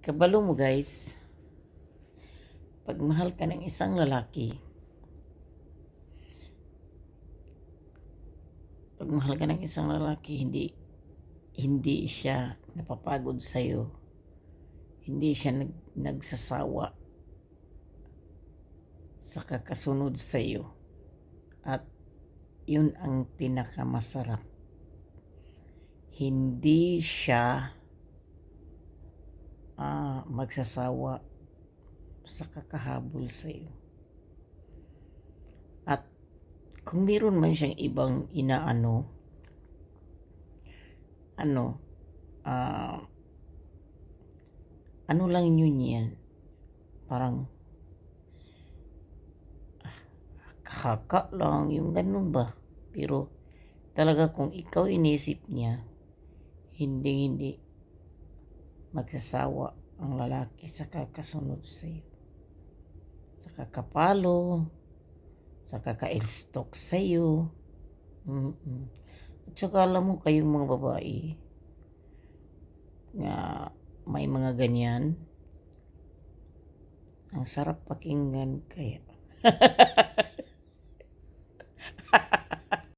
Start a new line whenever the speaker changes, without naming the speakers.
Kabalo mo guys, pag mahal ka ng isang lalaki, hindi siya napapagod sa'yo, hindi siya nagsasawa sa kakasunod sa'yo, at yun ang pinakamasarap. Hindi siya magsasawa sa kakahabol sa'yo. At kung meron man siyang ibang inaano, ano lang yun yan, parang haka lang, yung ganun ba. Pero talaga kung ikaw inisip niya, hindi magsasawa ang lalaki sa kakasunod sa'yo, sa kakapalo, sa kaka-stalk sa'yo. At saka alam mo kayong mga babae nga may mga ganyan, ang sarap pakinggan kaya.